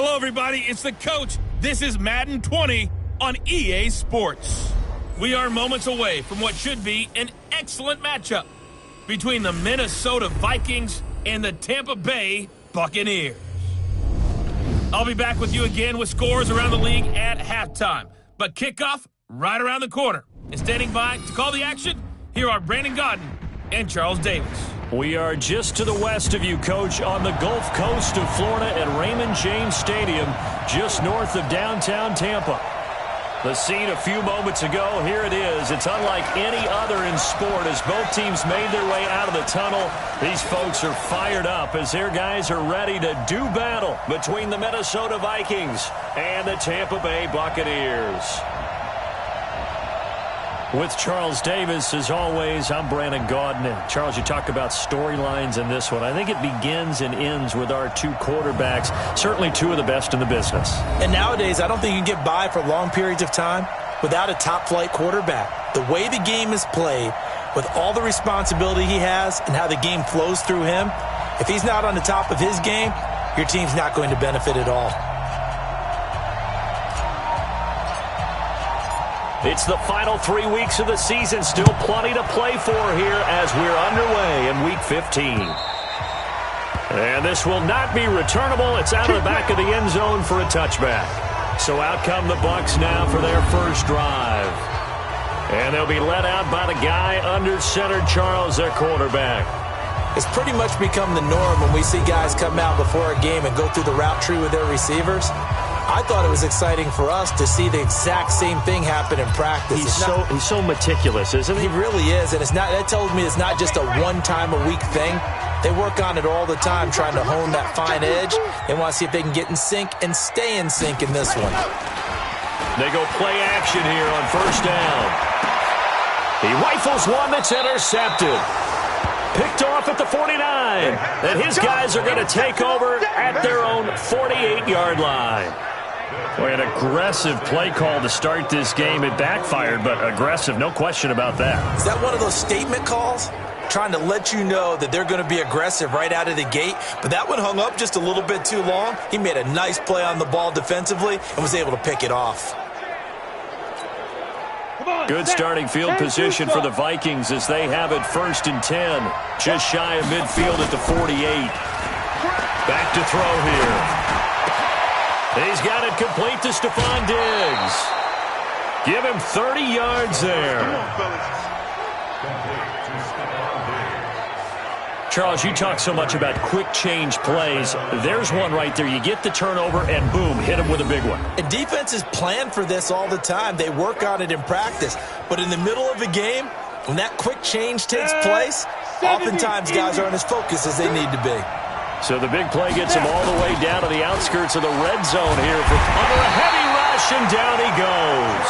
Hello, everybody. It's the coach. This is Madden 20 on EA Sports. We are moments away from what should be an excellent matchup between the Minnesota Vikings and the Tampa Bay Buccaneers. I'll be back with you again with scores around the league at halftime. But kickoff right around the corner. And standing by to call the action, here are Brandon Godden and Charles Davis. We are just to the west of you, Coach, on the Gulf Coast of Florida at Raymond James Stadium, just north of downtown Tampa. The scene a few moments ago, here it is. It's unlike any other in sport as both teams made their way out of the tunnel. These folks are fired up as their guys are ready to do battle between the Minnesota Vikings and the Tampa Bay Buccaneers. With Charles Davis, as always, I'm Brandon Godden. And Charles, you talk about storylines in this one. I think it begins and ends with our two quarterbacks, certainly two of the best in the business. And nowadays, I don't think you can get by for long periods of time without a top-flight quarterback. The way the game is played, with all the responsibility he has and how the game flows through him, if he's not on the top of his game, your team's not going to benefit at all. It's the final 3 weeks of the season. Still plenty to play for here as we're underway in Week 15. And this will not be returnable. It's out of the back of the end zone for a touchback. So out come the Bucs now for their first drive. And they'll be led out by the guy under center, Charles, their quarterback. It's pretty much become the norm when we see guys come out before a game and go through the route tree with their receivers. I thought it was exciting for us to see the exact same thing happen in practice. He's so meticulous, isn't he? He really is, and that tells me it's not just a one-time-a-week thing. They work on it all the time, trying to hone that fine edge. They want to see if they can get in sync and stay in sync in this one. They go play action here on first down. He rifles one that's intercepted. Picked off at the 49. And his guys are going to take over at their own 48-yard line. Boy, an aggressive play call to start this game. It backfired, but aggressive, no question about that. Is that one of those statement calls? Trying to let you know that they're going to be aggressive right out of the gate, but that one hung up just a little bit too long. He made a nice play on the ball defensively and was able to pick it off. Good starting field position for the Vikings as they have it 1st and 10. Just shy of midfield at the 48. Back to throw here. He's got it complete to Stephon Diggs. Give him 30 yards there. Charles, you talk so much about quick change plays. There's one right there. You get the turnover and boom, hit him with a big one. And defenses plan for this all the time. They work on it in practice. But in the middle of a game, when that quick change takes place, oftentimes guys aren't as focused as they need to be. So the big play gets him all the way down to the outskirts of the red zone here under a heavy rush, and down he goes.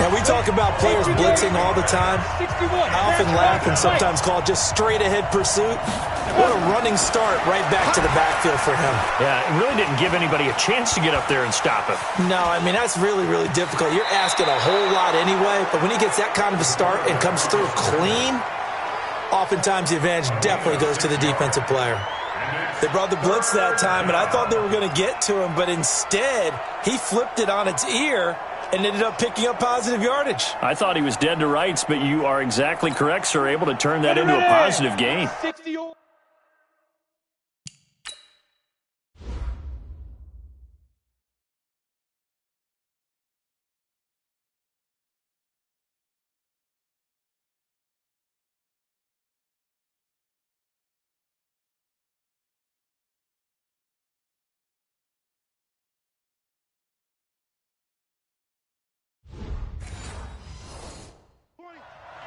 Now, we talk about players blitzing all the time. I often laugh and sometimes call it just straight-ahead pursuit. What a running start right back to the backfield for him. Yeah, it really didn't give anybody a chance to get up there and stop him. No, I mean, that's really, really difficult. You're asking a whole lot anyway, but when he gets that kind of a start and comes through clean, oftentimes the advantage definitely goes to the defensive player. They brought the blitz that time, and I thought they were going to get to him, but instead, he flipped it on its ear and ended up picking up positive yardage. I thought he was dead to rights, but you are exactly correct, sir. Able to turn that into a positive gain.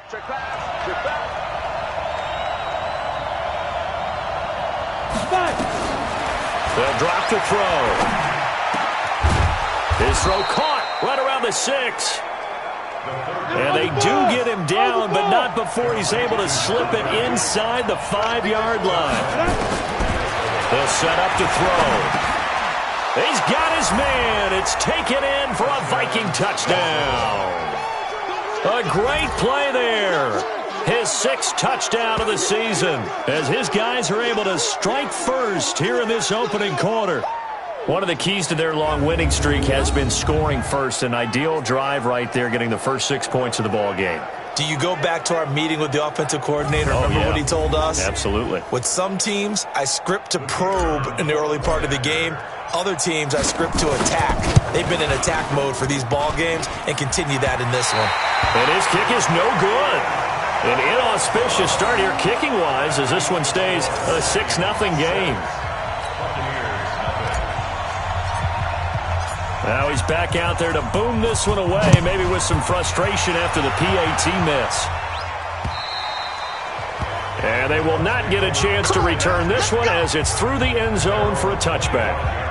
Check pass. Check back. They'll drop the throw. His throw caught right around the 6. And they do get him down, but not before he's able to slip it inside the 5-yard line. They'll set up to throw. He's got his man. It's taken in for a Viking touchdown. A great play there. his 6th touchdown of the season, as his guys are able to strike first here in this opening quarter. One of the keys to their long winning streak has been scoring first. An ideal drive right there, getting the first 6 points of the ball game. Do you go back to our meeting with the offensive coordinator? Remember what he told us? Absolutely. With some teams, I script to probe in the early part of the game. Other teams, I script to attack. They've been in attack mode for these ball games and continue that in this one. And his kick is no good. An inauspicious start here kicking-wise as this one stays a 6-0 game. Now he's back out there to boom this one away, maybe with some frustration after the PAT miss. And they will not get a chance to return this one as it's through the end zone for a touchback.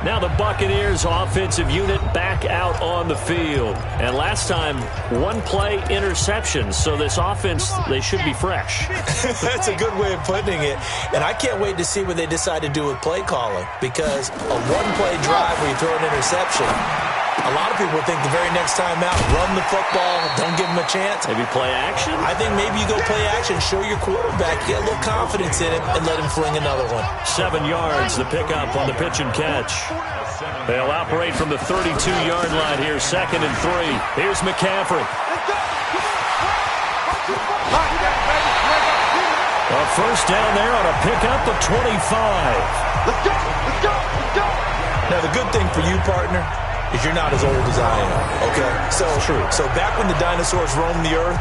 Now the Buccaneers offensive unit back out on the field. And last time, 1-play interception. So this offense, they should be fresh. That's a good way of putting it. And I can't wait to see what they decide to do with play calling. Because a 1-play drive where you throw an interception, a lot of people think the very next time out, run the football, don't give them a chance. Maybe play action? I think maybe you go play action, show your quarterback, get a little confidence in him, and let him fling another one. 7 yards, the pickup on the pitch and catch. They'll operate from the 32-yard line here, 2nd and 3. Here's McCaffrey. A first down there on a pickup of 25. Let's go! Let's go! Let's go! Now, the good thing for you, partner, is you're not as old as I am, okay? So back when the dinosaurs roamed the earth,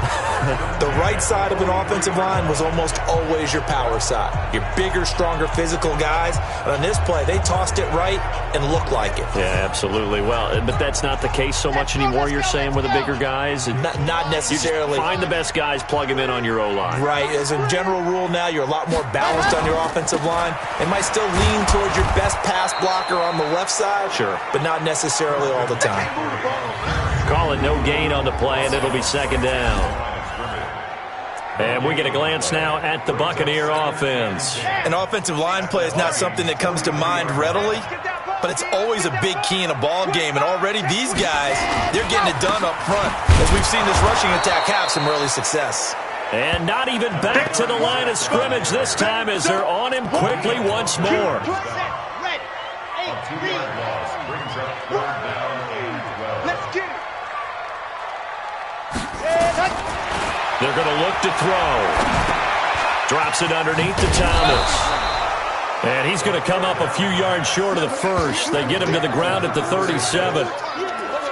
the right side of an offensive line was almost always your power side. Your bigger, stronger, physical guys. And on this play, they tossed it right and looked like it. Yeah, absolutely. Well, but that's not the case so much anymore, you're saying, with the bigger guys? Not necessarily. You find the best guys, plug them in on your O-line. Right. As a general rule now, you're a lot more balanced on your offensive line. It might still lean towards your best pass blocker on the left side. Sure. But not necessarily all the time. Call it no gain on the play, and it'll be 2nd down. And we get a glance now at the Buccaneer offense. An offensive line play is not something that comes to mind readily, but it's always a big key in a ball game. And already these guys, they're getting it done up front. As we've seen this rushing attack have some early success. And not even back to the line of scrimmage this time as they're on him quickly once more. They're going to look to throw. Drops it underneath to Thomas. And he's going to come up a few yards short of the first. They get him to the ground at the 37.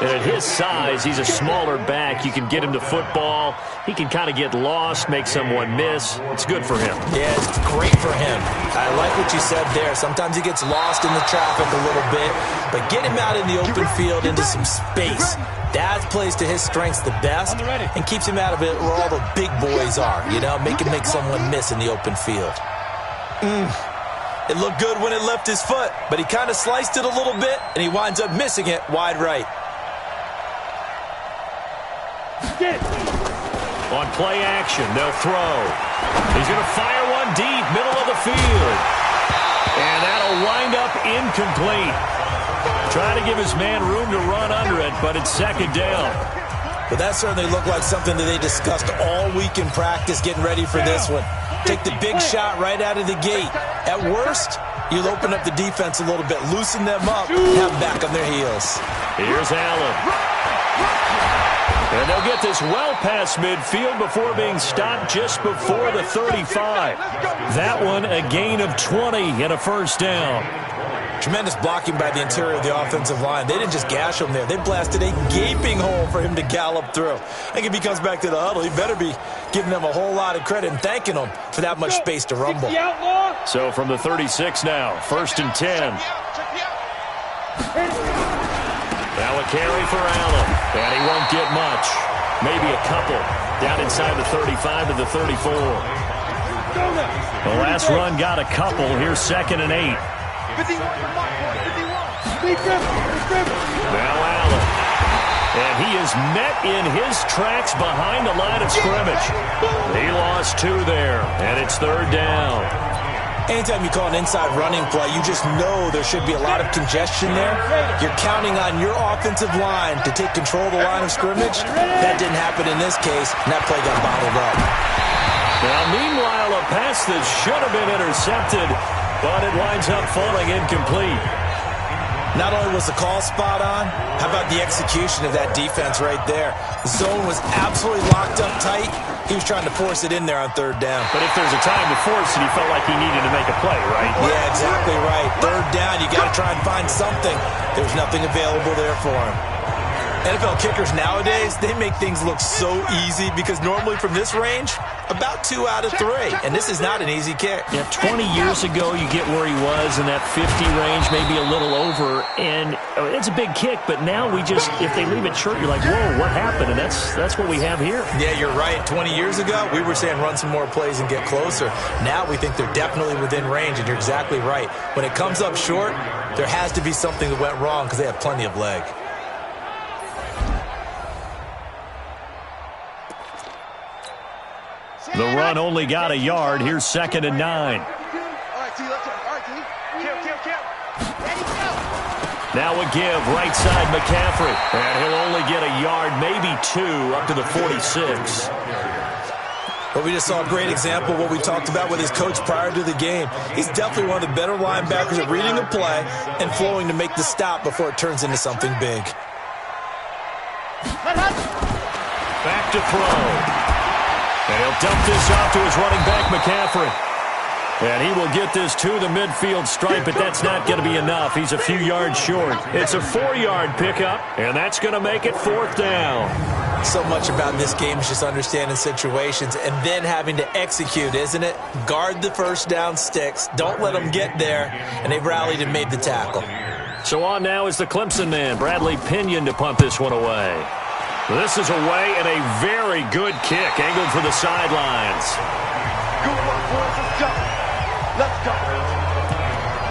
And at his size, he's a smaller back. You can get him to football. He can kind of get lost, make someone miss. It's good for him. Yeah, it's great for him. I like what you said there. Sometimes he gets lost in the traffic a little bit, but get him out in the open field into some space. That plays to his strengths the best and keeps him out of it where all the big boys are, you know, make someone miss in the open field. It looked good when it left his foot, but he kind of sliced it a little bit, and he winds up missing it wide right. On play action, they'll throw. He's going to fire one deep, middle of the field. And that'll wind up incomplete. Trying to give his man room to run under it, but it's 2nd down. But that certainly looked like something that they discussed all week in practice getting ready for this one. Take the big shot right out of the gate. At worst, you'll open up the defense a little bit, loosen them up, have them back on their heels. Here's Allen. And they'll get this well past midfield before being stopped just before the 35. That one a gain of 20 and a first down. Tremendous blocking by the interior of the offensive line. They didn't just gash him there. They blasted a gaping hole for him to gallop through. I think if he comes back to the huddle, he better be giving them a whole lot of credit and thanking them for that much space to rumble. So from the 36 now, 1st and 10. Now a carry for Allen, and he won't get much. Maybe a couple. Down inside the 35 to the 34. The last run got a couple. Here's 2nd and 8. Now Allen. And he is met in his tracks behind the line of scrimmage. He lost 2 there, and it's 3rd down. Anytime you call an inside running play, you just know there should be a lot of congestion there. You're counting on your offensive line to take control of the line of scrimmage. That didn't happen in this case, and that play got bottled up. Now, meanwhile, a pass that should have been intercepted, but it winds up falling incomplete. Not only was the call spot on, how about the execution of that defense right there? The zone was absolutely locked up tight. He was trying to force it in there on third down. But if there's a time to force it, he felt like he needed to make a play, right? Yeah, exactly right. Third down, you got to try and find something. There's nothing available there for him. NFL kickers nowadays, they make things look so easy because normally from this range, about 2 out of 3. And this is not an easy kick. Yeah, 20 years ago, you get where he was in that 50 range, maybe a little over. And it's a big kick, but now we just, if they leave it short, you're like, whoa, what happened? And that's what we have here. Yeah, you're right. 20 years ago, we were saying run some more plays and get closer. Now we think they're definitely within range, and you're exactly right. When it comes up short, there has to be something that went wrong because they have plenty of leg. The run only got a yard. Here's 2nd and 9. All right, T, let's go. All right, T. Kill. Ready, go. Now a give, right side McCaffrey. And he'll only get a yard, maybe 2, up to the 46. But we just saw a great example of what we talked about with his coach prior to the game. He's definitely one of the better linebackers at reading the play and flowing to make the stop before it turns into something big. Back to throw. And he'll dump this off to his running back, McCaffrey. And he will get this to the midfield stripe, but that's not going to be enough. He's a few yards short. It's a 4-yard pickup, and that's going to make it 4th down. So much about this game is just understanding situations and then having to execute, isn't it? Guard the first down sticks. Don't let them get there. And they've rallied and made the tackle. So on now is the Clemson man, Bradley Pinion, to punt this one away. This is away and a very good kick, angled for the sidelines. Good work, boys. Let's go.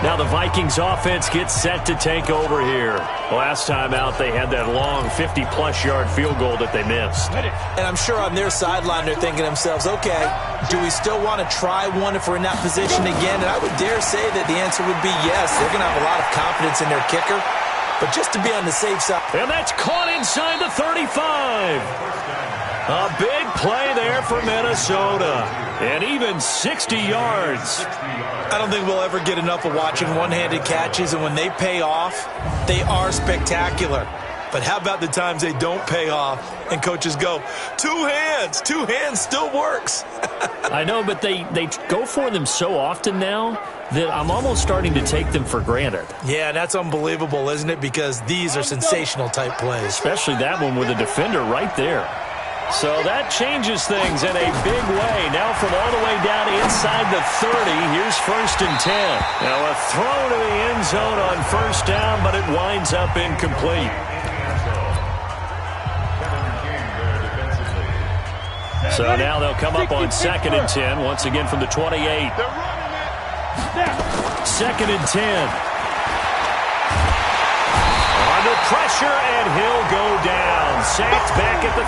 Now the Vikings offense gets set to take over here. Last time out, they had that long 50-plus yard field goal that they missed. And I'm sure on their sideline, they're thinking to themselves, okay, do we still want to try one if we're in that position again? And I would dare say that the answer would be yes. They're going to have a lot of confidence in their kicker. But just to be on the safe side. And that's caught inside the 35. A big play there for Minnesota. And even 60 yards. I don't think we'll ever get enough of watching one-handed catches. And when they pay off, they are spectacular. But how about the times they don't pay off and coaches go, 2 hands. 2 hands still works. I know, but they go for them so often now that I'm almost starting to take them for granted. Yeah, that's unbelievable, isn't it? Because these are sensational type plays. Especially that one with a defender right there. So that changes things in a big way. Now from all the way down inside the 30, here's 1st and 10. Now a throw to the end zone on 1st down, but it winds up incomplete. So now they'll come up on 2nd and 10, once again from the 28. 2nd and 10. Under pressure, and he'll go down. Sacked back at the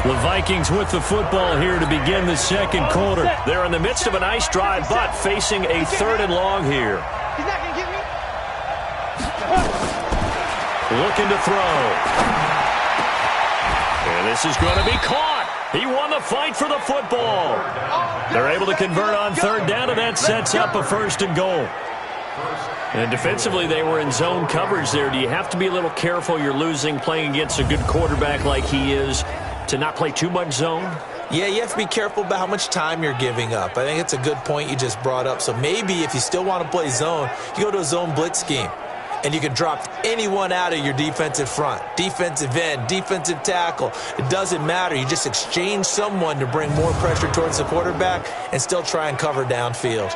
31. The Vikings with the football here to begin the 2nd quarter. They're in the midst of a nice drive, but facing a 3rd and long here. He's not going to get me. Looking to throw. And this is going to be caught. He won the fight for the football. They're able to convert on 3rd down, and that sets up a 1st and goal. And defensively, they were in zone coverage there. Do you have to be a little careful? You're losing, playing against a good quarterback like he is, to not play too much zone? Yeah, you have to be careful about how much time you're giving up. I think it's a good point you just brought up. So maybe if you still want to play zone, you go to a zone blitz scheme. And you can drop anyone out of your defensive front. Defensive end, defensive tackle. It doesn't matter. You just exchange someone to bring more pressure towards the quarterback and still try and cover downfield.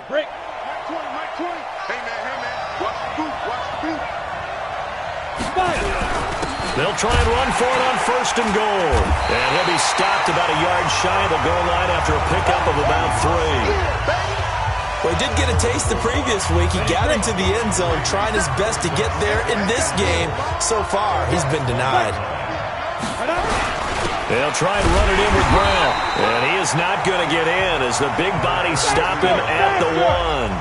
Break. Mike 20. Hey, man. Watch the boot. They'll try and run for it on 1st and goal. And he'll be stopped about a yard shy of the goal line after a pickup of about 3. Well, he did get a taste the previous week. He got into the end zone, trying his best to get there in this game. So far, he's been denied. They'll try and run it in with Brown. And he is not going to get in as the big bodies stop him at the 1.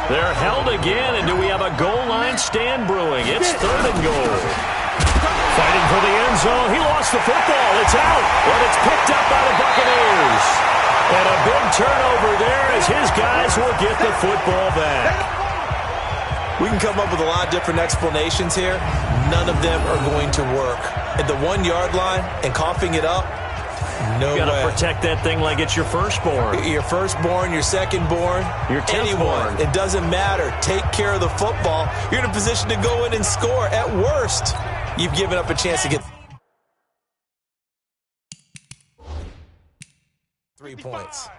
They're held again, and do we have a goal line stand brewing? It's 3rd and goal. Fighting for the end zone. He lost the football. It's out, but it's picked up by the Buccaneers. And a big turnover there as his guys will get the football back. We can come up with a lot of different explanations here. None of them are going to work. At the 1-yard line and coughing it up, no way. You got to protect that thing like it's your firstborn. Your firstborn, your secondborn, your anyone. It doesn't matter. Take care of the football. You're in a position to go in and score. At worst, you've given up a chance to get 3 points.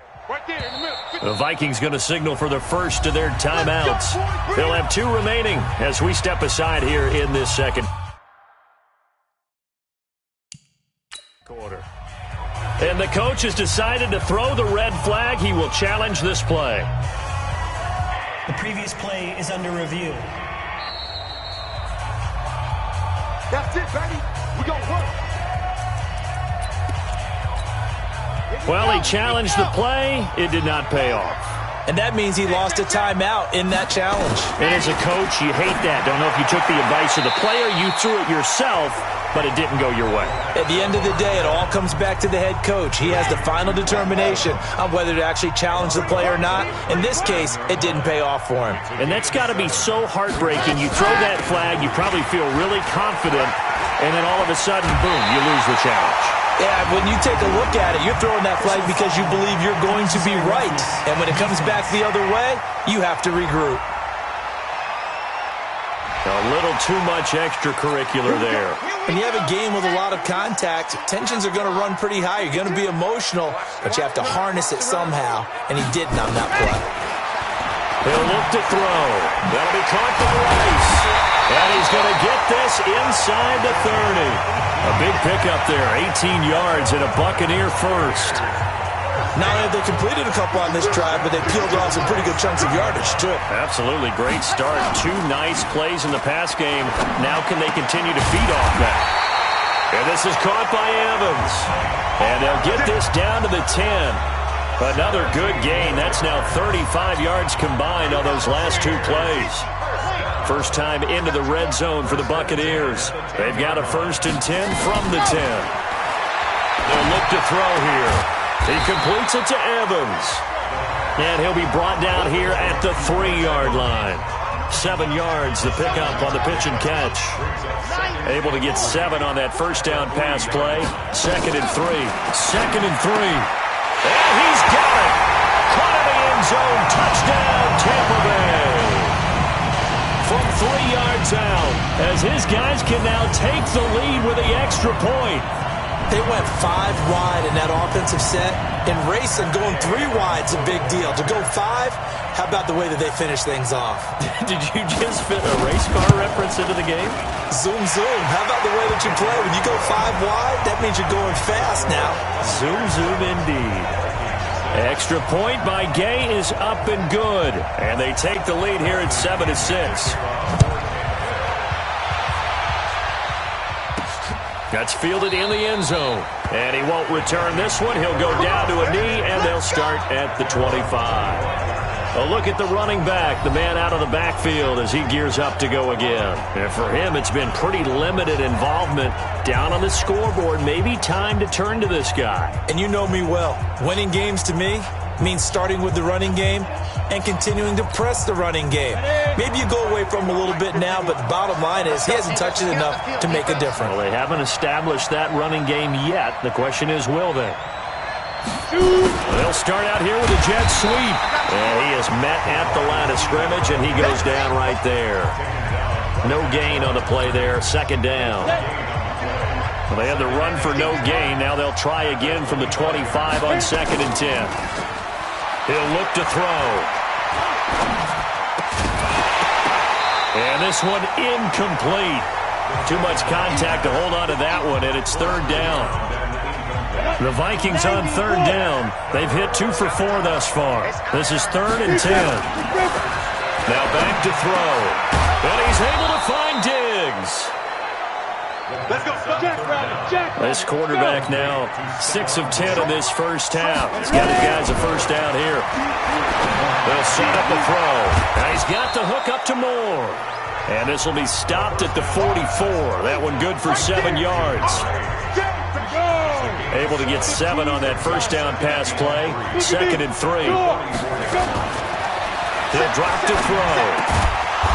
The Vikings going to signal for the first of their timeouts. They'll have 2 remaining as we step aside here in this second quarter. And the coach has decided to throw the red flag. He will challenge this play. The previous play is under review. That's it, baby. We gonna work. Well, he challenged the play. It did not pay off. And that means he lost a timeout in that challenge. And as a coach, you hate that. Don't know if you took the advice of the player. You threw it yourself, but it didn't go your way. At the end of the day, it all comes back to the head coach. He has the final determination on whether to actually challenge the play or not. In this case, it didn't pay off for him. And that's got to be so heartbreaking. You throw that flag, you probably feel really confident, and then all of a sudden, boom, you lose the challenge. Yeah, when you take a look at it, you're throwing that flag because you believe you're going to be right. And when it comes back the other way, you have to regroup. A little too much extracurricular there. When you have a game with a lot of contact, tensions are going to run pretty high. You're going to be emotional, but you have to harness it somehow. And he didn't on that play. He'll look to throw. That'll be caught by Rice. And he's going to get this inside the 30. A big pickup there, 18 yards and a Buccaneer first. Not only have they completed a couple on this drive, but they peeled off some pretty good chunks of yardage, too. Absolutely. Great start. 2 nice plays in the pass game. Now can they continue to feed off that? And this is caught by Evans. And they'll get this down to the 10. Another good gain. That's now 35 yards combined on those last 2 plays. First time into the red zone for the Buccaneers. They've got a 1st and 10 from the 10. They'll look to throw here. He completes it to Evans. And he'll be brought down here at the 3-yard line. 7 yards, the pickup on the pitch and catch. Able to get 7 on that first down pass play. 2nd and 3. 2nd and 3. And he's got it. Caught in the end zone. Touchdown, Tampa Bay. From 3 yards out, as his guys can now take the lead with the extra point. They went 5 wide in that offensive set. In racing, going 3 wide's a big deal. To go 5, how about the way that they finish things off? Did you just fit a race car reference into the game? Zoom, zoom. How about the way that you play? When you go 5 wide, that means you're going fast now. Zoom, zoom indeed. Extra point by Gay is up and good. And they take the lead here at 7-6. That's fielded in the end zone. And he won't return this one. He'll go down to a knee, and they'll start at the 25. A look at the running back, the man out of the backfield as he gears up to go again. And for him, it's been pretty limited involvement. Down on the scoreboard, maybe time to turn to this guy. And you know me well. Winning games to me means starting with the running game and continuing to press the running game. Maybe you go away from him a little bit now, but the bottom line is he hasn't touched it enough to make a difference. Well, they haven't established that running game yet. The question is, will they? They'll start out here with a jet sweep. And he is met at the line of scrimmage, and he goes down right there. No gain on the play there. 2nd down. Well, they had the run for no gain. Now they'll try again from the 25 on 2nd and 10. He'll look to throw. And this one incomplete. Too much contact to hold on to that one, and it's 3rd down. The Vikings on third down. They've hit 2 for 4 thus far. This is 3rd and 10. Now back to throw. And he's able to find Diggs. Let's go. This quarterback now 6 of 10 in this first half. He's got his guys a first down here. They'll set up the throw. Now he's got the hook up to Moore. And this will be stopped at the 44. That one good for 7 yards. Able to get 7 on that first down pass play. 2nd and 3. He'll drop to throw.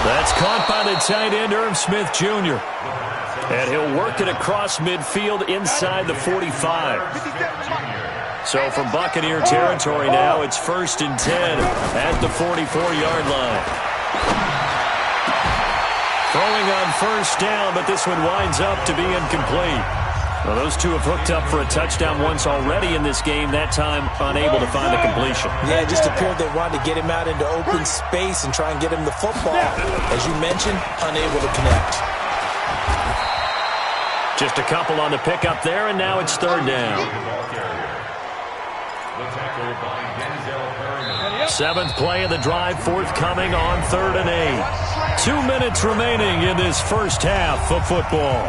That's caught by the tight end, Irv Smith Jr. And he'll work it across midfield inside the 45. So from Buccaneer territory now, it's 1st and 10 at the 44-yard line. Throwing on first down, but this one winds up to be incomplete. Well, those two have hooked up for a touchdown once already in this game, that time unable to find the completion. Yeah, it just appeared they wanted to get him out into open space and try and get him the football. As you mentioned, unable to connect. Just a couple on the pickup there, and now it's 3rd down. 7th play of the drive forthcoming on 3rd and 8. 2 minutes remaining in this first half of football.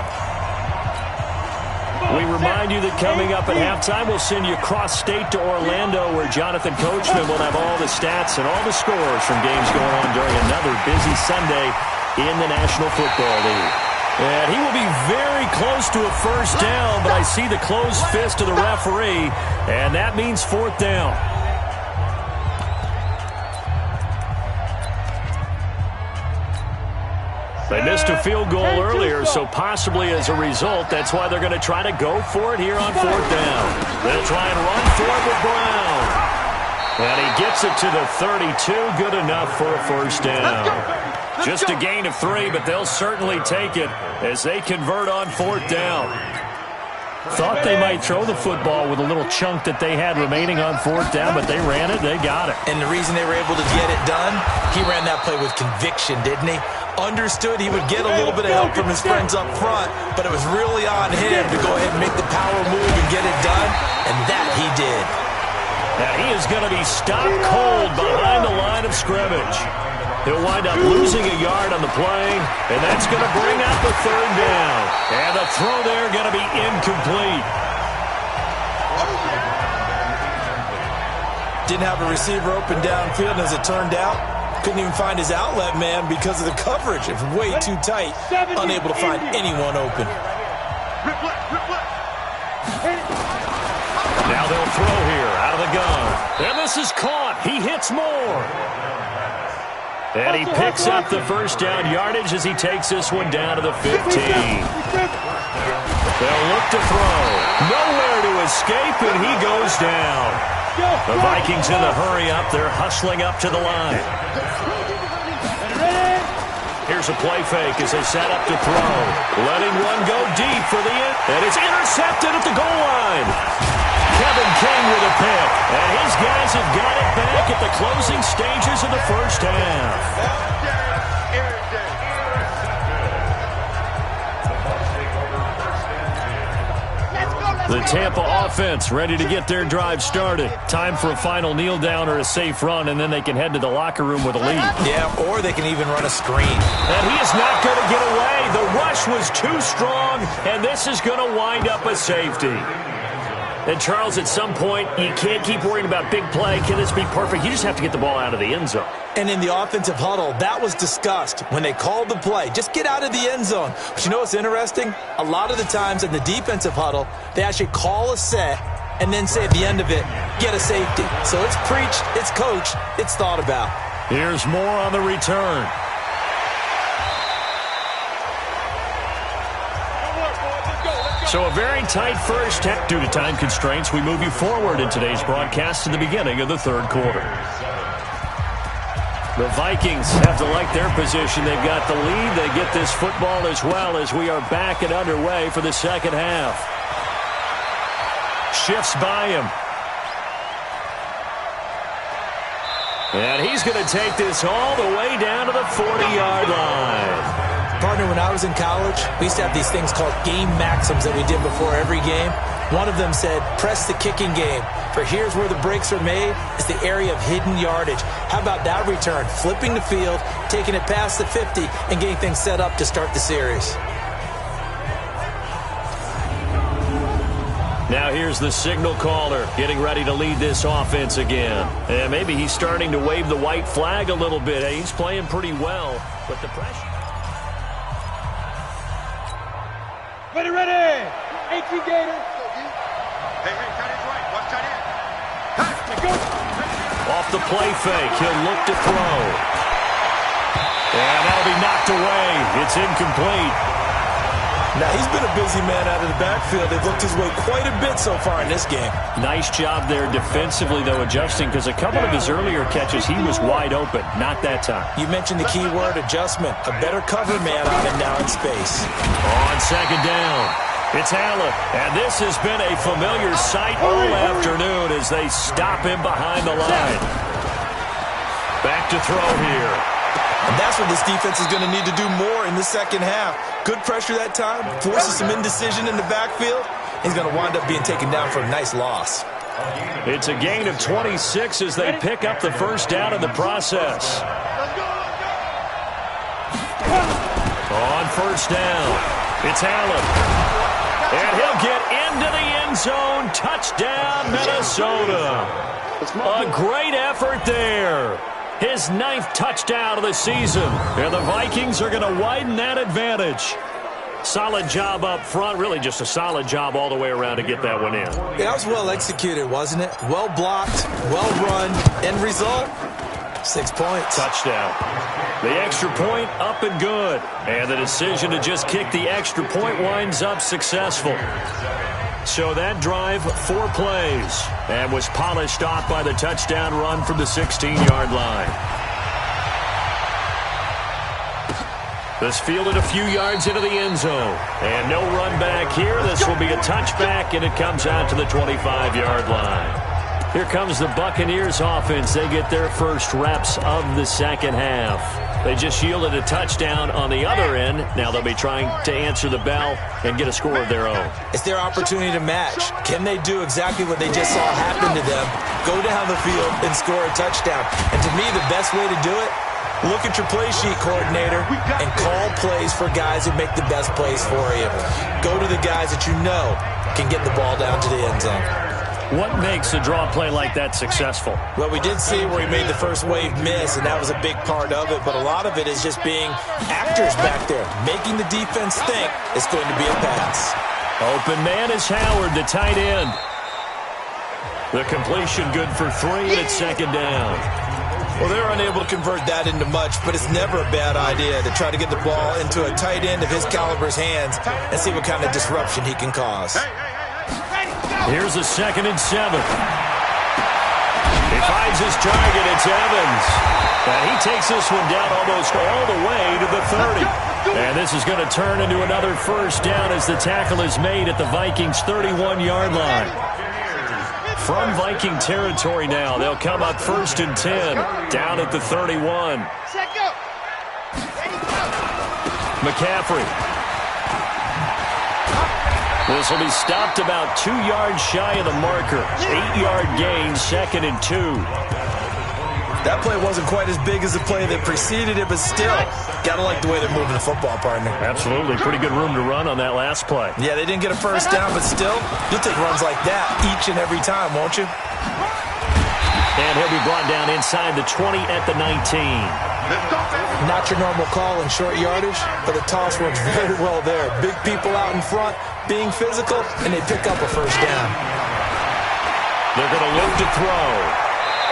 We remind you that coming up at halftime, we'll send you cross-state to Orlando, where Jonathan Coachman will have all the stats and all the scores from games going on during another busy Sunday in the National Football League. And he will be very close to a first down, but I see the closed fist of the referee, and that means 4th down. They missed a field goal earlier, so possibly as a result, that's why they're going to try to go for it here on 4th down. They'll try and run for it with Brown. And he gets it to the 32, good enough for a first down. Just a gain of 3, but they'll certainly take it as they convert on 4th down. Thought they might throw the football with a little chunk that they had remaining on 4th down, but they ran it, they got it. And the reason they were able to get it done, he ran that play with conviction, didn't he? Understood he would get a little bit of help from his friends up front, but it was really on him to go ahead and make the power move and get it done, and that he did. Now he is going to be stopped cold behind the line of scrimmage. He'll wind up losing a yard on the play, and that's going to bring up a 3rd down. And the throw there going to be incomplete. Didn't have a receiver open downfield, and as it turned out, couldn't even find his outlet man because of the coverage. It was way too tight, unable to find anyone open. Now they'll throw here out of the gun. And this is caught. He hits Moore. And he picks up the first down yardage as he takes this one down to the 15. They'll look to throw. Nowhere to escape, and he goes down. The Vikings in the hurry up. They're hustling up to the line. Here's a play fake as they set up to throw. Letting one go deep for the end. And it's intercepted at the goal line. Kevin King with a pick. And his guys have got it back at the closing stages of the first half. The Tampa offense ready to get their drive started. Time for a final kneel down or a safe run, and then they can head to the locker room with a lead. Yeah, or they can even run a screen. And he is not going to get away. The rush was too strong, and this is going to wind up a safety. And, Charles, at some point, you can't keep worrying about big play. Can this be perfect? You just have to get the ball out of the end zone. And in the offensive huddle, that was discussed when they called the play. Just get out of the end zone. But you know what's interesting? A lot of the times in the defensive huddle, they actually call a set and then say at the end of it, get a safety. So it's preached, it's coached, it's thought about. Here's more on the return. So a very tight first half. Due to time constraints, we move you forward in today's broadcast to the beginning of the third quarter. The Vikings have to like their position. They've got the lead. They get this football as well as we are back and underway for the second half. Shifts by him. And he's going to take this all the way down to the 40-yard line. Partner, when I was in college, we used to have these things called game maxims that we did before every game. One of them said, press the kicking game, for here's where the breaks are made. It's the area of hidden yardage. How about that return? Flipping the field, taking it past the 50, and getting things set up to start the series. Now here's the signal caller getting ready to lead this offense again. And maybe he's starting to wave the white flag a little bit. He's playing pretty well, but the pressure... Ready, ready! 18 Gator. Hey, tight end's right. Watch tight end. Go. Off the play fake, he'll look to throw. And that'll be knocked away. It's incomplete. Now, he's been a busy man out of the backfield. They've looked his way quite a bit so far in this game. Nice job there defensively, though, adjusting, because a couple of his earlier catches, he was wide open. Not that time. You mentioned the key word, adjustment. A better cover man on him now in space. On second down, it's Allen. And this has been a familiar sight all afternoon as they stop him behind the line. Back to throw here. And that's what this defense is going to need to do more in the second half. Good pressure that time, forces some indecision in the backfield. He's going to wind up being taken down for a nice loss. It's a gain of 26 as they pick up the first down in the process. On first down, it's Allen. And he'll get into the end zone. Touchdown, Minnesota. A great effort there. His 9th touchdown of the season. And the Vikings are going to widen that advantage. Solid job up front. Really just a solid job all the way around to get that one in. Yeah, that was well executed, wasn't it? Well blocked, well run. End result, 6 points. Touchdown. The extra point up and good. And the decision to just kick the extra point winds up successful. So that drive, 4 plays, and was polished off by the touchdown run from the 16-yard line. This fielded a few yards into the end zone. And no run back here. This will be a touchback, and it comes out to the 25-yard line. Here comes the Buccaneers offense. They get their first reps of the second half. They just yielded a touchdown on the other end. Now they'll be trying to answer the bell and get a score of their own. It's their opportunity to match. Can they do exactly what they just saw happen to them? Go down the field and score a touchdown. And to me, the best way to do it, look at your play sheet, coordinator, and call plays for guys who make the best plays for you. Go to the guys that you know can get the ball down to the end zone. What makes a draw play like that successful? Well, we did see where he made the first wave miss, and that was a big part of it. But a lot of it is just being actors back there, making the defense think it's going to be a pass. Open man is Howard, the tight end. The completion good for 3, and it's second down. Well, they're unable to convert that into much, but it's never a bad idea to try to get the ball into a tight end of his caliber's hands and see what kind of disruption he can cause. Here's a 2nd and 7. He finds his target. It's Evans. And he takes this one down almost all the way to the 30. And this is going to turn into another first down as the tackle is made at the Vikings' 31-yard line. From Viking territory now, they'll come up 1st and 10, down at the 31. McCaffrey. This will be stopped about 2 yards shy of the marker. 8-yard gain, 2nd and 2. That play wasn't quite as big as the play that preceded it, but still, gotta like the way they're moving the football, partner. Absolutely. Pretty good room to run on that last play. Yeah, they didn't get a first down, but still, you'll take runs like that each and every time, won't you? And he'll be brought down inside the 20 at the 19. Not your normal call in short yardage, but the toss works very well there. Big people out in front, being physical, and they pick up a first down. They're going to look to throw,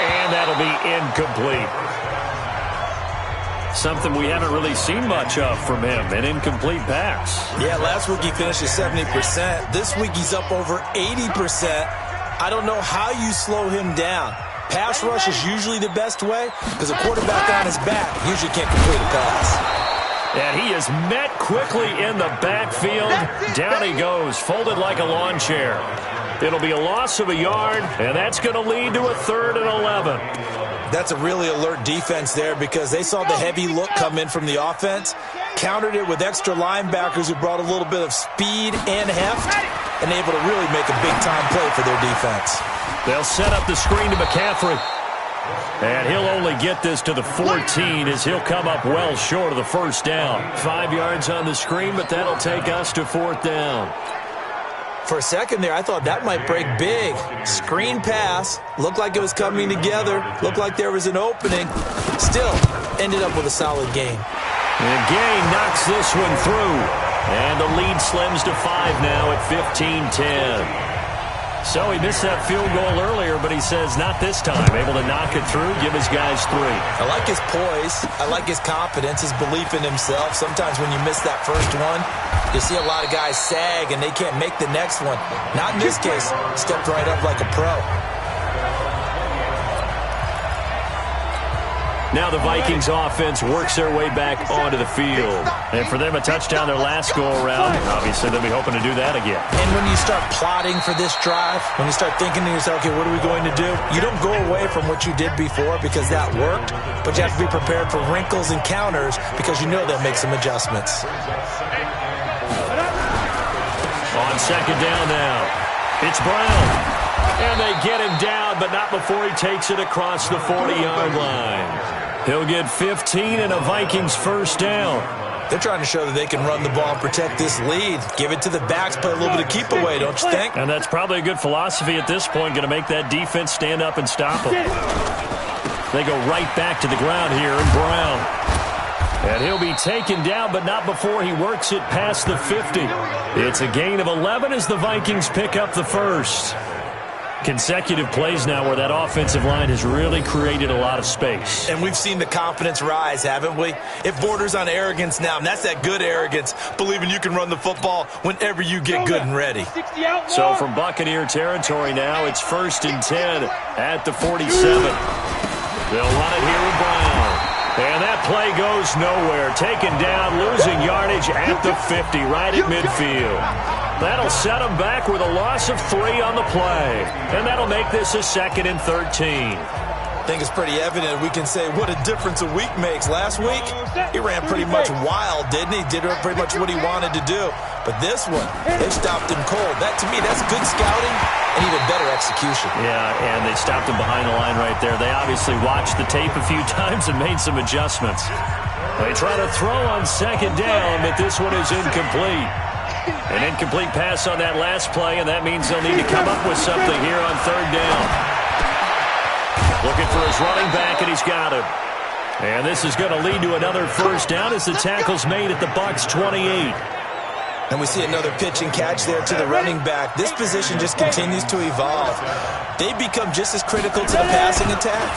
and that'll be incomplete. Something we haven't really seen much of from him, an incomplete pass. Yeah, last week he finished at 70%. This week he's up over 80%. I don't know how you slow him down. Pass rush is usually the best way because a quarterback on his back usually can't complete a pass. And he is met quickly in the backfield. Down he goes, folded like a lawn chair. It'll be a loss of a yard, and that's going to lead to a 3rd and 11. That's a really alert defense there because they saw the heavy look come in from the offense, countered it with extra linebackers who brought a little bit of speed and heft, and able to really make a big-time play for their defense. They'll set up the screen to McCaffrey. And he'll only get this to the 14 as he'll come up well short of the first down. 5 yards on the screen, but that'll take us to 4th down. For a second there, I thought that might break big. Screen pass. Looked like it was coming together. Looked like there was an opening. Still, ended up with a solid gain. And Gay knocks this one through. And the lead slims to 5 now at 15-10. So he missed that field goal earlier, but he says not this time. Able to knock it through, give his guys 3. I like his poise. I like his confidence, his belief in himself. Sometimes when you miss that first one, you see a lot of guys sag and they can't make the next one. Not in this case. Stepped right up like a pro. Now the Vikings offense works their way back onto the field. And for them, a touchdown their last go-around. Obviously, they'll be hoping to do that again. And when you start plotting for this drive, when you start thinking to yourself, okay, what are we going to do? You don't go away from what you did before because that worked, but you have to be prepared for wrinkles and counters because you know they'll make some adjustments. On 2nd down now, it's Brown. And they get him down, but not before he takes it across the 40-yard line. He'll get 15 and a Vikings first down. They're trying to show that they can run the ball and protect this lead. Give it to the backs, play a little bit of keep away, don't you think? And that's probably a good philosophy at this point, going to make that defense stand up and stop them. They go right back to the ground here, and Brown. And he'll be taken down, but not before he works it past the 50. It's a gain of 11 as the Vikings pick up the first. Consecutive plays now where that offensive line has really created a lot of space. And we've seen the confidence rise, haven't we? It borders on arrogance now, and that's that good arrogance, believing you can run the football whenever you get good and ready. So from Buccaneer territory now, it's 1st and 10 at the 47. They'll run it here with Brown. And that play goes nowhere. Taken down, losing yardage at the 50, right at midfield. That'll set them back with a loss of 3 on the play. And that'll make this a 2nd and 13. I think it's pretty evident we can say what a difference a week makes. Last week, he ran pretty much wild, didn't he? Did pretty much what he wanted to do. But this one, they stopped him cold. That, to me, that's good scouting and even better execution. Yeah, and they stopped him behind the line right there. They obviously watched the tape a few times and made some adjustments. They try to throw on 2nd down, but this one is incomplete. An incomplete pass on that last play, and that means they'll need to come up with something here on 3rd down. Looking for his running back, and he's got him. And this is going to lead to another first down as the tackle's made at the Bucs 28. And we see another pitch and catch there to the running back. This position just continues to evolve. They become just as critical to the passing attack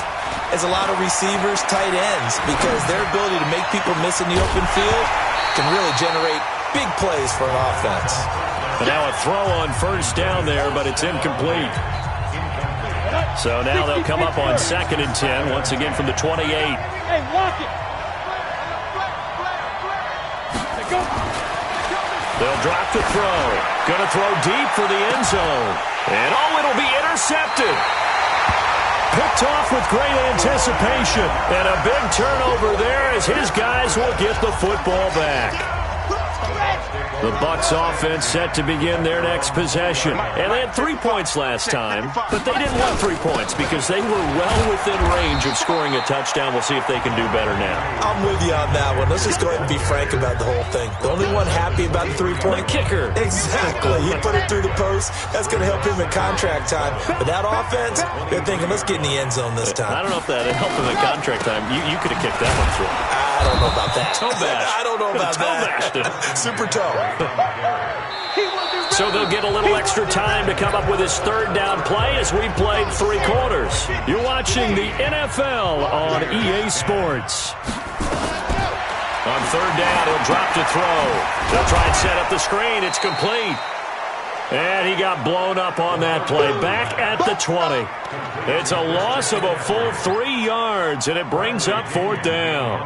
as a lot of receivers, tight ends, because their ability to make people miss in the open field can really generate big plays for an offense. And now a throw on 1st down there, but it's incomplete. So now they'll come up on 2nd and 10, once again from the 28. Hey, walk it. They'll drop the throw. Going to throw deep for the end zone. And oh, it'll be intercepted. Picked off with great anticipation. And a big turnover there as his guys will get the football back. The Bucs offense set to begin their next possession. And they had 3 points last time, but they didn't want 3 points because they were well within range of scoring a touchdown. We'll see if they can do better now. I'm with you on that one. Let's just go ahead and be frank about the whole thing. The only one happy about the 3-point kicker. Exactly. He put it through the post. That's going to help him in contract time. But that offense, they're thinking, let's get in the end zone this time. I don't know if that helped him in contract time. You could have kicked that one through. I don't know about that. Toe bash. I don't know about that. Super toe. So they'll get a little extra time to come up with his 3rd down play as we played 3 quarters. You're watching the NFL on EA Sports. On 3rd down, he'll drop to throw. They'll try and set up the screen. It's complete. And he got blown up on that play. Back at the 20. It's a loss of a full 3 yards, and it brings up 4th down.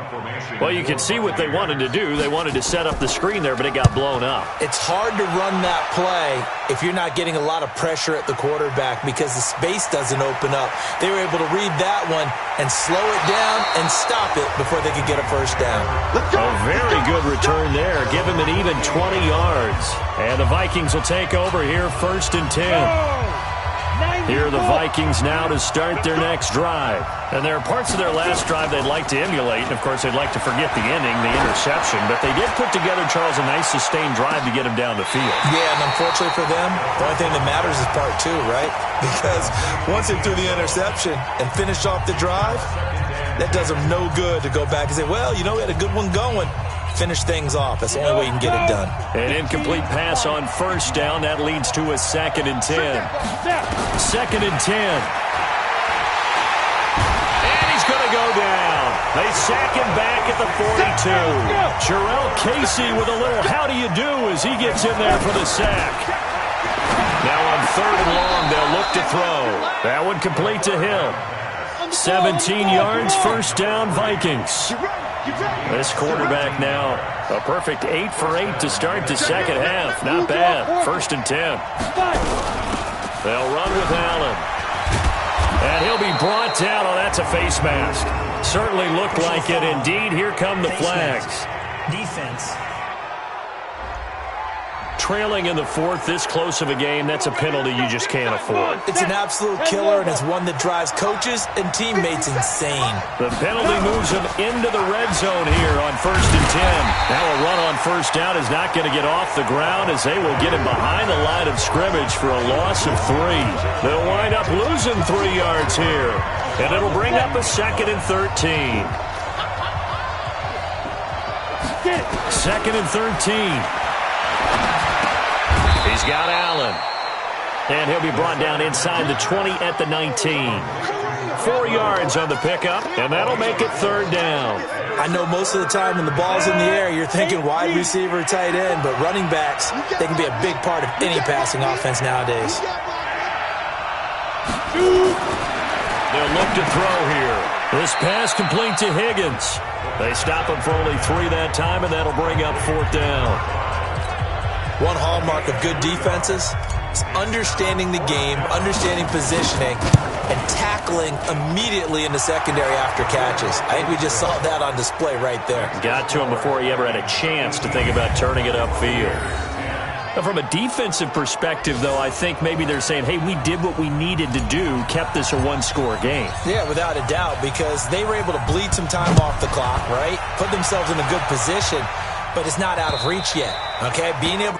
Well, you can see what they wanted to do. They wanted to set up the screen there, but it got blown up. It's hard to run that play if you're not getting a lot of pressure at the quarterback because the space doesn't open up. They were able to read that one and slow it down and stop it before they could get a first down. A very good return there. Give him an even 20 yards. And the Vikings will take over over here, 1st and 10. Here are the Vikings now to start their next drive. And there are parts of their last drive they'd like to emulate. And, of course, they'd like to forget the ending, the interception. But they did put together, Charles, a nice sustained drive to get them down the field. Yeah, and unfortunately for them, the only thing that matters is part 2, right? Because once they threw the interception and finished off the drive, that does them no good to go back and say, well, you know, we had a good one going. Finish things off. That's the only way you can get it done. An incomplete pass on 1st down. That leads to a 2nd and 10. 2nd and 10. And he's going to go down. They sack him back at the 42. Jarrell Casey with a little how do you do as he gets in there for the sack. Now on 3rd and long, they'll look to throw. That one complete to him. 17 yards, 1st down, Vikings. This quarterback now, a perfect 8 for 8 to start the second half. Not bad. 1st and 10. They'll run with Allen. And he'll be brought down. Oh, that's a face mask. Certainly looked like it. Indeed, here come the flags. Defense. Trailing in the 4th, this close of a game, that's a penalty you just can't afford. It's an absolute killer, and it's one that drives coaches and teammates insane. The penalty moves them into the red zone here on 1st and 10. Now a run on 1st down is not going to get off the ground as they will get him behind the line of scrimmage for a loss of 3. They'll wind up losing 3 yards here, and it'll bring up a 2nd and 13. 2nd and 13. He's got Allen. And he'll be brought down inside the 20 at the 19. 4 yards on the pickup, and that'll make it 3rd down. I know most of the time when the ball's in the air, you're thinking wide receiver, tight end, but running backs, they can be a big part of any passing offense nowadays. They'll look to throw here. This pass complete to Higgins. They stop him for only 3 that time, and that'll bring up 4th down. One hallmark of good defenses is understanding the game, understanding positioning, and tackling immediately in the secondary after catches. I think we just saw that on display right there. Got to him before he ever had a chance to think about turning it upfield. Now, from a defensive perspective, though, I think maybe they're saying, hey, we did what we needed to do, kept this a one-score game. Yeah, without a doubt, because they were able to bleed some time off the clock, right? Put themselves in a good position, but it's not out of reach yet, okay? Being able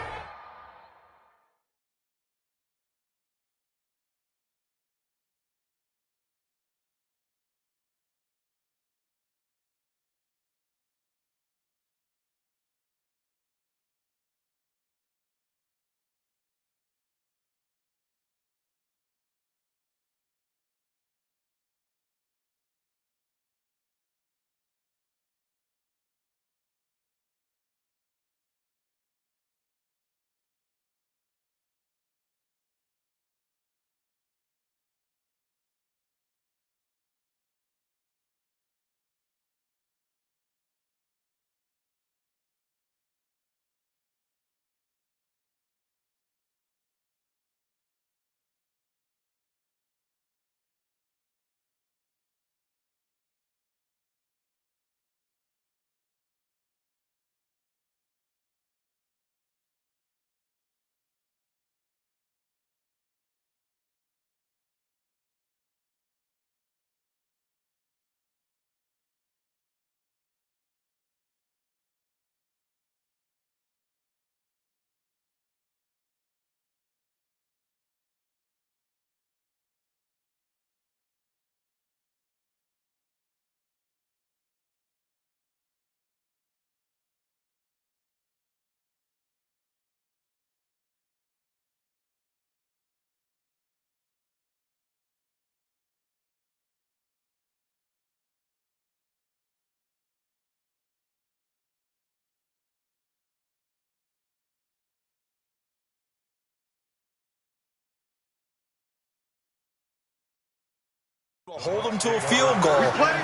hold them to a field goal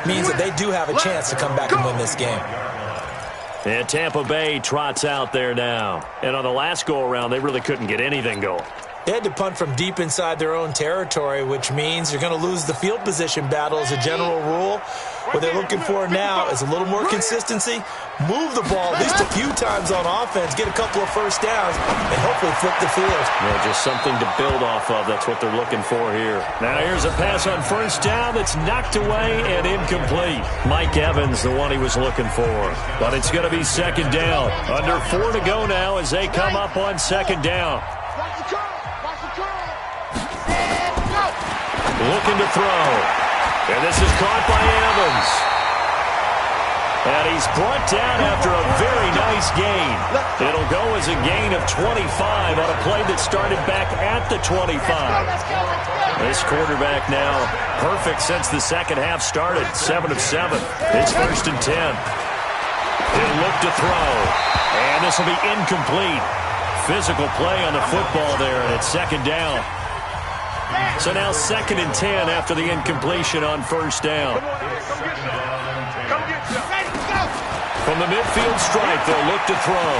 means that they do have a chance to come back and win this game. And Tampa Bay trots out there now. And on the last go-around, they really couldn't get anything going. They had to punt from deep inside their own territory, which means you're going to lose the field position battle as a general rule. What they're looking for now is a little more consistency, move the ball at least a few times on offense, get a couple of first downs, and hopefully flip the field. Yeah, just something to build off of. That's what they're looking for here. Now here's a pass on first down that's knocked away and incomplete. Mike Evans, the one he was looking for. But it's going to be second down. Under 4 to go now as they come up on second down. Looking to throw. And this is caught by Evans. And he's brought down after a very nice gain. It'll go as a gain of 25 on a play that started back at the 25. This quarterback now perfect since the second half started. 7 of 7. It's 1st and 10. He'll look to throw. And this will be incomplete. Physical play on the football there, and it's second down. So now 2nd and 10 after the incompletion on first down. From the midfield stripe, they'll look to throw.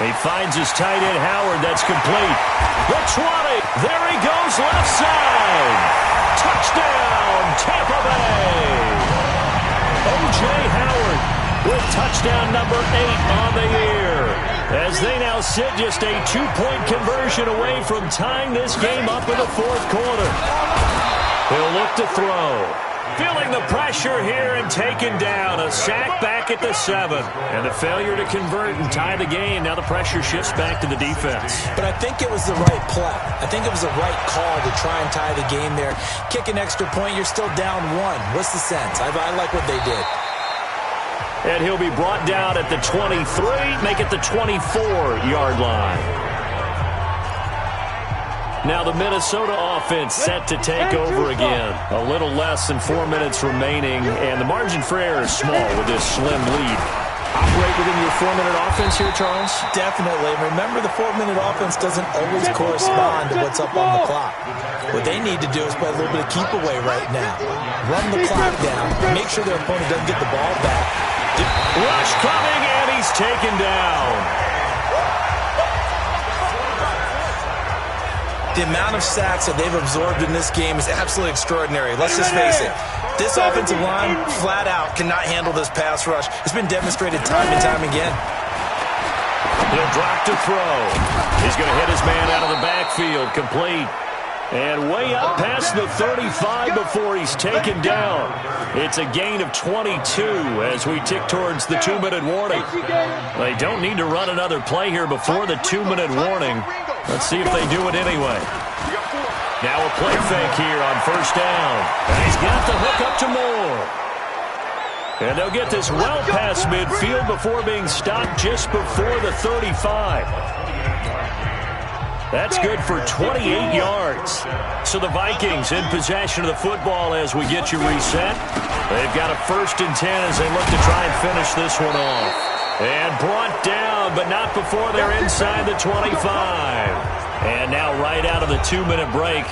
He finds his tight end, Howard. That's complete. The 20. There he goes, left side. Touchdown, Tampa Bay. O.J. Howard with touchdown number 8 on the year, as they now sit just a 2-point conversion away from tying this game up in the 4th quarter. He'll look to throw. Feeling the pressure here and taken down. A sack back at the 7. And the failure to convert and tie the game. Now the pressure shifts back to the defense. But I think it was the right play. I think it was the right call to try and tie the game there. Kick an extra point, you're still down 1. What's the sense? I like what they did. And he'll be brought down at the 23, make it the 24-yard line. Now the Minnesota offense set to take over again. A little less than 4 minutes remaining, and the margin for error is small with this slim lead. Operate within your 4-minute offense here, Charles? Definitely. Remember, the 4-minute offense doesn't always correspond to what's up on the clock. What they need to do is play a little bit of keep away right now. Run the clock down, make sure their opponent doesn't get the ball back. Rush coming, and he's taken down. The amount of sacks that they've absorbed in this game is absolutely extraordinary. Let's just face it. This offensive line, flat out, cannot handle this pass rush. It's been demonstrated time and time again. He'll drop to throw. He's going to hit his man out of the backfield. Complete. And way up past the 35 before he's taken down. It's a gain of 22 as we tick towards the 2-minute warning. They don't need to run another play here before the 2-minute warning. Let's see if they do it anyway. Now a play fake here on first down. And he's got the hook up to Moore. And they'll get this well past midfield before being stopped just before the 35. That's good for 28 yards. So the Vikings in possession of the football as we get you reset. They've got a 1st and 10 as they look to try and finish this one off. And brought down, but not before they're inside the 25. And now right out of the 2-minute break,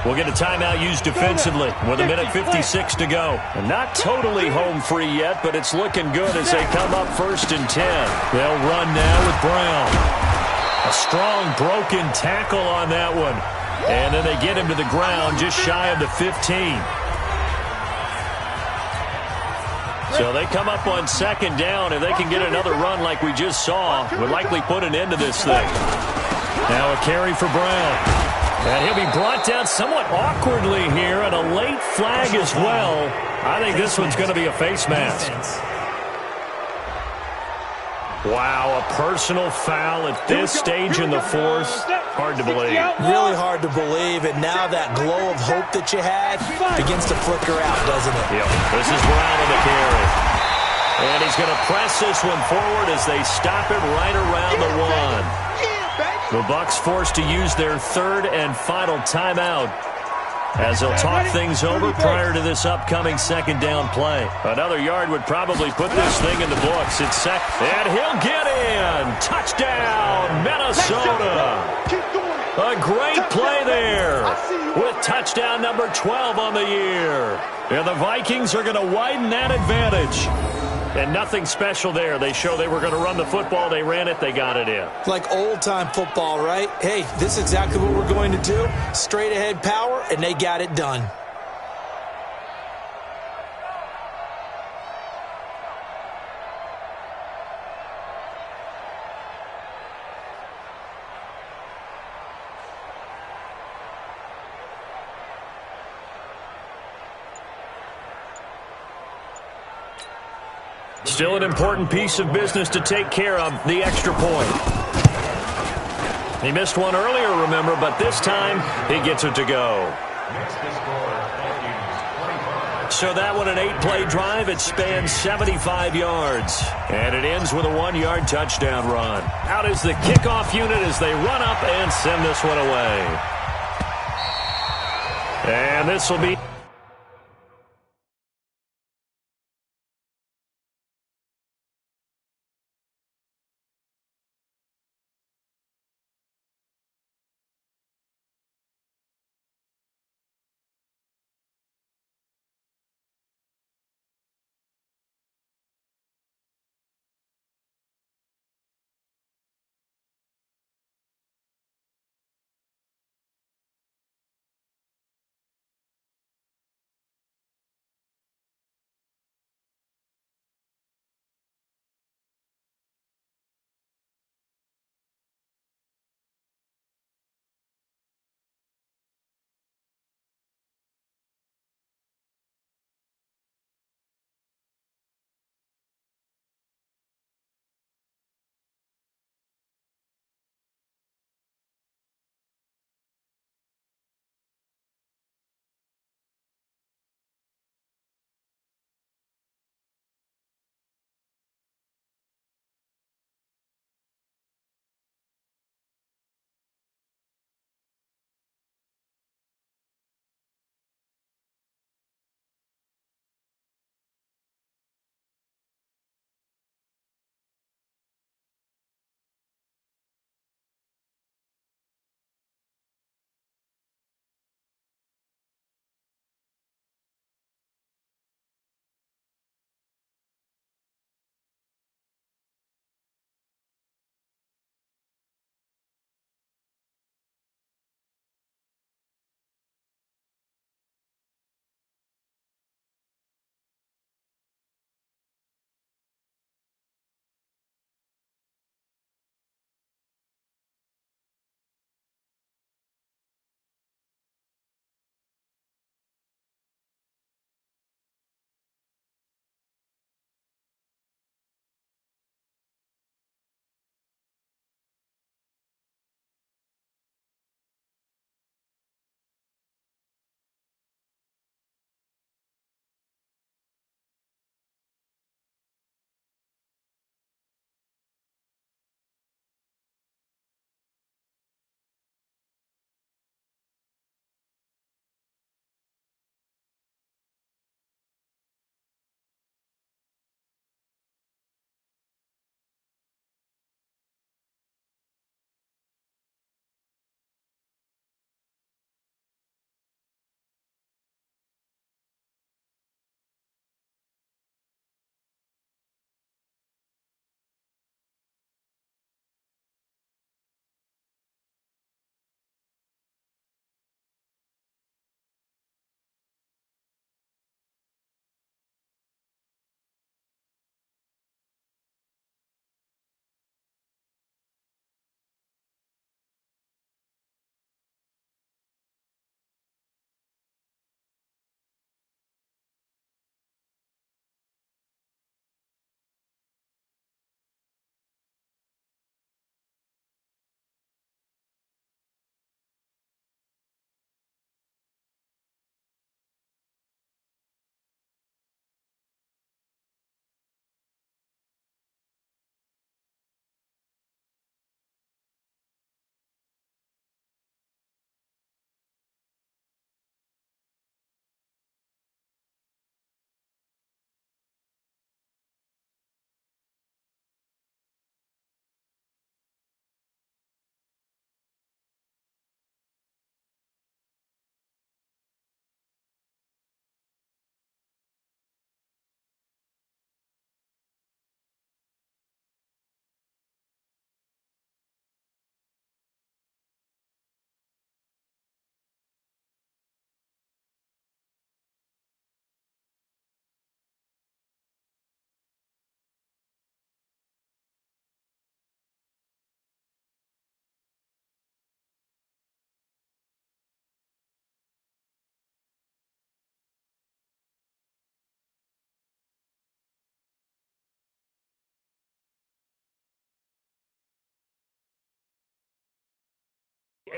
we'll get a timeout used defensively with 1:56 to go. And not totally home free yet, but it's looking good as they come up 1st and 10. They'll run now with Brown. A strong broken tackle on that one. And then they get him to the ground just shy of the 15. So they come up on second down. If they can get another run like we just saw, would likely put an end to this thing. Now a carry for Brown. And he'll be brought down somewhat awkwardly here, and a late flag as well. I think this one's going to be a face mask. Wow, a personal foul at this stage in the 4th. Hard to believe. Really hard to believe, and now that glow of hope that you had begins to flicker out, doesn't it? Yep. This is Brown on the carry. And he's going to press this one forward as they stop it right around the 1. The Bucs forced to use their 3rd and final timeout as they'll talk things over prior to this upcoming second down play. Another yard would probably put this thing in the books. It's set, and he'll get in. Touchdown, Minnesota. A great play there with touchdown number 12 on the year. And the Vikings are going to widen that advantage. And nothing special there. They show they were going to run the football. They ran it. They got it in. Like old-time football, right? Hey, this is exactly what we're going to do. Straight-ahead power, and they got it done. Still an important piece of business to take care of, the extra point. He missed one earlier, remember, but this time he gets it to go. So that one, an 8-play drive. It spans 75 yards. And it ends with a 1-yard touchdown run. Out is the kickoff unit as they run up and send this one away. And this will be...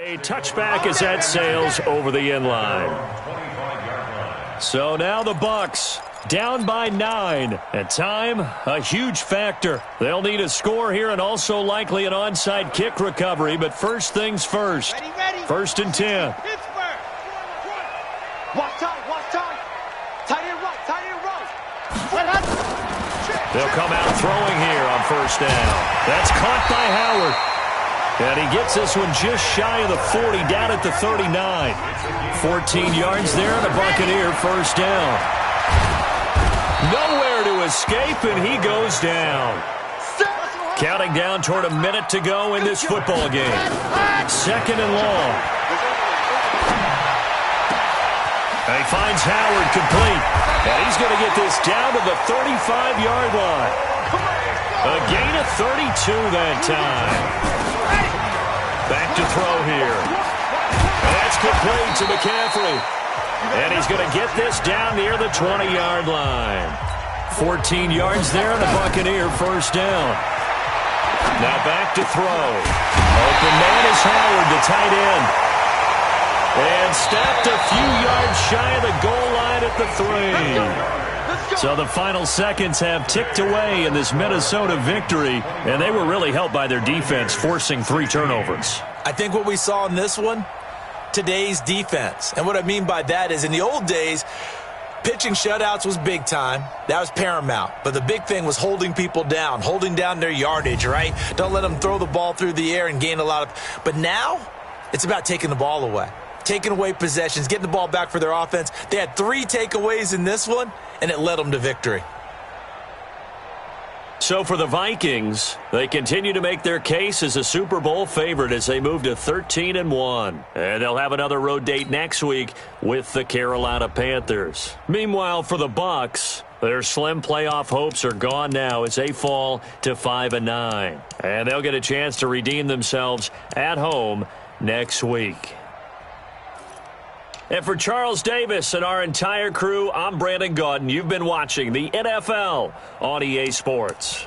A touchback as that sails over the end line. So now the Bucs down by 9. And time, a huge factor. They'll need a score here and also likely an onside kick recovery. But first things first. First and 10. Watch time. Tight end right, tight end right. They'll come out throwing here on first down. That's caught by Howard. And he gets this one just shy of the 40, down at the 39. 14 yards there and a Buccaneer first down. Nowhere to escape, and he goes down. Counting down toward a minute to go in this football game. Second and long. And he finds Howard complete. And he's going to get this down to the 35-yard line. A gain of 32 that time. Back to throw here. That's complete to McCaffrey. And he's going to get this down near the 20-yard line. 14 yards there and a Buccaneer first down. Now back to throw. Open man is Howard, the tight end. And stopped a few yards shy of the goal line at the 3. So the final seconds have ticked away in this Minnesota victory, and they were really helped by their defense, forcing 3 turnovers. I think what we saw in this one, today's defense. And what I mean by that is in the old days, pitching shutouts was big time. That was paramount. But the big thing was holding people down, holding down their yardage, right? Don't let them throw the ball through the air and gain a lot of... But now, it's about taking the ball away. Taking away possessions, getting the ball back for their offense. They had 3 takeaways in this one, and it led them to victory. So for the Vikings, they continue to make their case as a Super Bowl favorite as they move to 13-1. And they'll have another road date next week with the Carolina Panthers. Meanwhile, for the Bucs, their slim playoff hopes are gone now as they fall to 5-9. And they'll get a chance to redeem themselves at home next week. And for Charles Davis and our entire crew, I'm Brandon Gaudin. You've been watching the NFL on EA Sports.